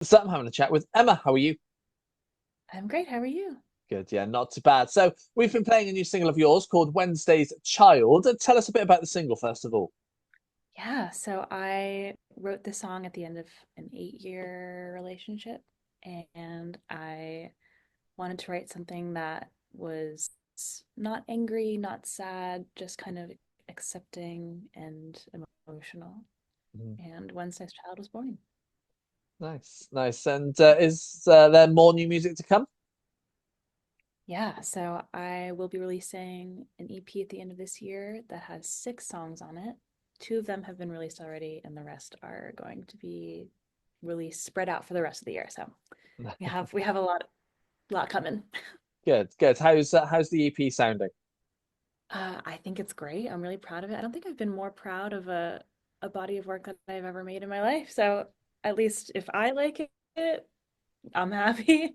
So I'm having a chat with Emma. How are you? I'm great. How are you? Good, yeah, not too bad. So we've been playing a new single of yours called Wednesday's Child. Tell us a bit about the single, first of all. Yeah, so I wrote this song at the end of an 8-year relationship, and I wanted to write something that was not angry, not sad, just kind of accepting and emotional. Mhm. And Wednesday's Child was born. Nice, nice. And is there more new music to come? Yeah, so I will be releasing an EP at the end of this year that has 6 songs on it. Two of them have been released already, and the rest are going to be released spread out for the rest of the year. So we have a lot coming. Good, good. How's the EP sounding? I think it's great. I'm really proud of it. I don't think I've been more proud of a body of work that I've ever made in my life. So at least if I like it, I'm happy,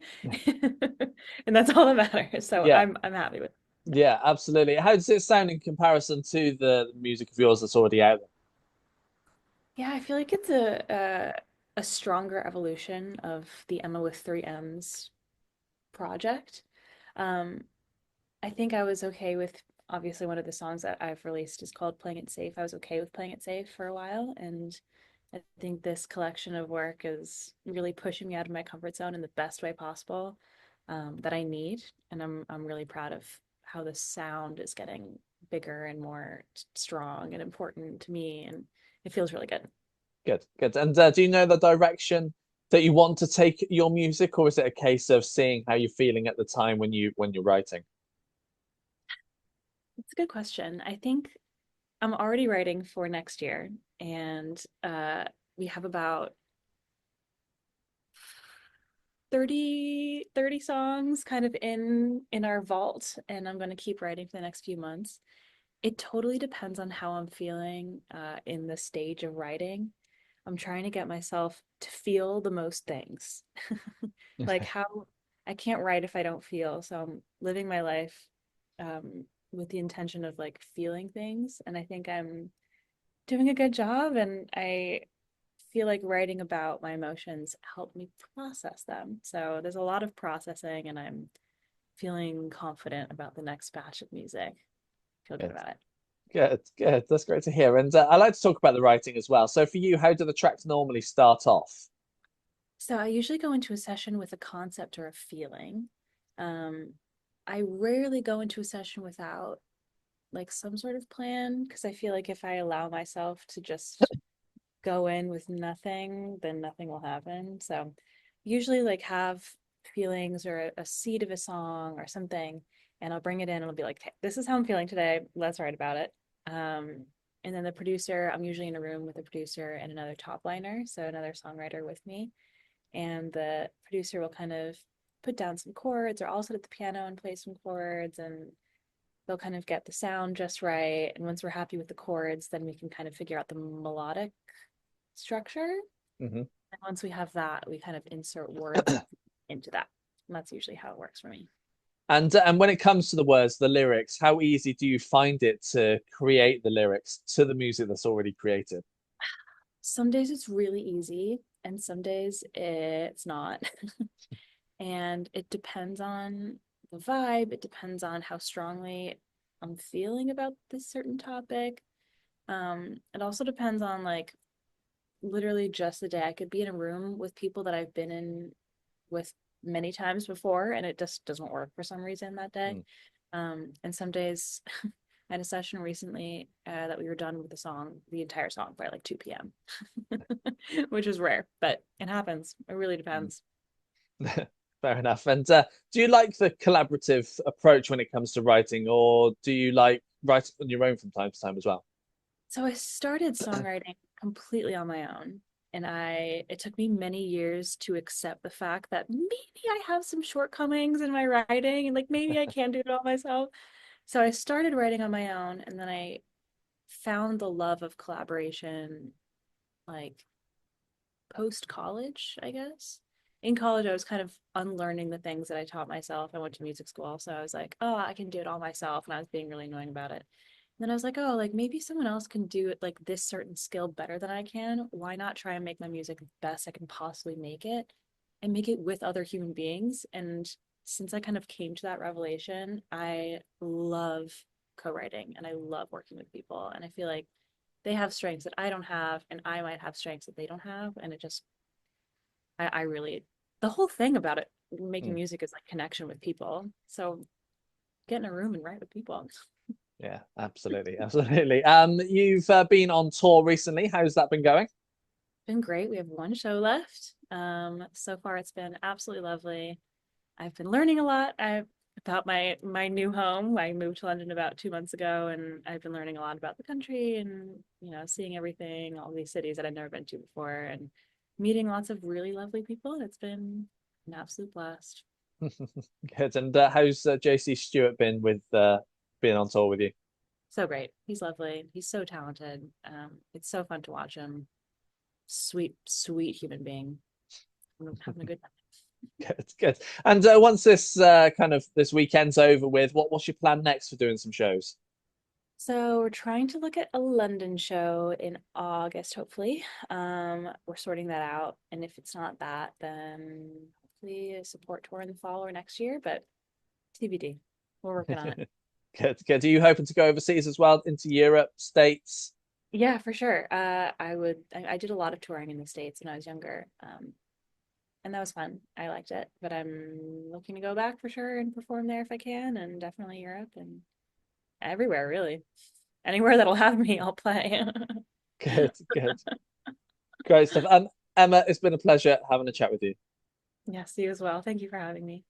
and that's all that matters. So Yeah, I'm happy with it. Yeah. yeah, absolutely. How does it sound in comparison to the music of yours that's already out Yeah, I feel like it's a stronger evolution of the Emma with 3 M's project. Um, I think I was okay with obviously one of the songs that I've released is called Playing It Safe. I was okay with Playing It Safe for a while, and I think this collection of work is really pushing me out of my comfort zone in the best way possible, that I need. And I'm really proud of how the sound is getting bigger and more strong and important to me, and it feels really good. Good, good. And do you know the direction that you want to take your music, or is it a case of seeing how you're feeling at the time when you're writing? It's a good question. I think I'm already writing for next year, and we have about 30 songs kind of in our vault, and I'm going to keep writing for the next few months. It totally depends on how I'm feeling in the stage of writing. I'm trying to get myself to feel the most things. Like how I can't write if I don't feel, so I'm living my life with the intention of like feeling things, and I think I'm doing a good job, and I feel like writing about my emotions helped me process them. So there's a lot of processing, and I'm feeling confident about the next batch of music. Feel good Good. about it. Good, good. That's great to hear. And I like to talk about the writing as well. So for you, how do the tracks normally start off? So I usually go into a session with a concept or a feeling. Um, I rarely go into a session without like some sort of plan because I feel like if I allow myself to just go in with nothing, then nothing will happen. So usually like have feelings or a seed of a song or something, and I'll bring it in and I'll be like, hey, this is how I'm feeling today. Let's write about it. Um, and then the producer, I'm usually in a room with a producer and another top liner, so another songwriter with me. And the producer will kind of put down some chords or I'll sit at the piano and play some chords, and they'll kind of get the sound just right. And once we're happy with the chords, then we can kind of figure out the melodic structure. Hmm. And once we have that, we kind of insert words into that. And that's usually how it works for me. And when it comes to the words, the lyrics, how easy do you find it to create the lyrics to the music that's already created? Some days it's really easy, and some days it's not. And it depends on the vibe, it depends on how strongly I'm feeling about this certain topic. It also depends on like literally just the day. I could be in a room with people that I've been in with many times before, and it just doesn't work for some reason that day. Mm. And some days I had a session recently that we were done with the entire song by like 2 p.m., which is rare, but it happens. It really Mm. depends. Fair enough. And do you like the collaborative approach when it comes to writing, or do you like writing on your own from time to time as well? So I started songwriting completely on my own. And it took me many years to accept the fact that maybe I have some shortcomings in my writing and like maybe I can do it all myself. So I started writing on my own, and then I found the love of collaboration like post college, I guess. In college, I was kind of unlearning the things that I taught myself. I went to music school, so I was like, oh, I can do it all myself. And I was being really annoying about it. Then I was like, oh, like maybe someone else can do it like this certain skill better than I can. Why not try and make my music the best I can possibly make it and make it with other human beings? And since I kind of came to that revelation, I love co-writing and I love working with people. And I feel like they have strengths that I don't have, and I might have strengths that they don't have. And it just, I really, the whole thing about it, making Mm. music is like connection with people. So get in a room and write with people. Yeah, absolutely, absolutely. You've been on tour recently. How's that been going? Been great. We have one show left. So far it's been absolutely lovely. I've been learning a lot about my new home. I moved to London about 2 months ago, and I've been learning a lot about the country and seeing everything, all these cities that I've never been to before, and meeting lots of really lovely people. And it's been an absolute blast. Good. And how's JC Stewart been with being on tour with you? So great. He's lovely. He's so talented. It's so fun to watch him. Sweet, sweet human being. I'm having a good time. Good, good. And once this kind of this weekend's over with, what's your plan next for doing some shows? So we're trying to look at a London show in August, hopefully. We're sorting that out, and if it's not that, then hopefully a support tour in the fall or next year. But TBD. We're working on it. Good, good. Are you hoping to go overseas as well, into Europe, States? Yeah, for sure. I did a lot of touring in the States when I was younger, and that was fun. I liked it, but I'm looking to go back for sure and perform there if I can, and definitely Europe and everywhere really. Anywhere that'll have me, I'll play. Good, good. Great stuff. Emma, it's been a pleasure having a chat with you. Yes, you as well. Thank you for having me.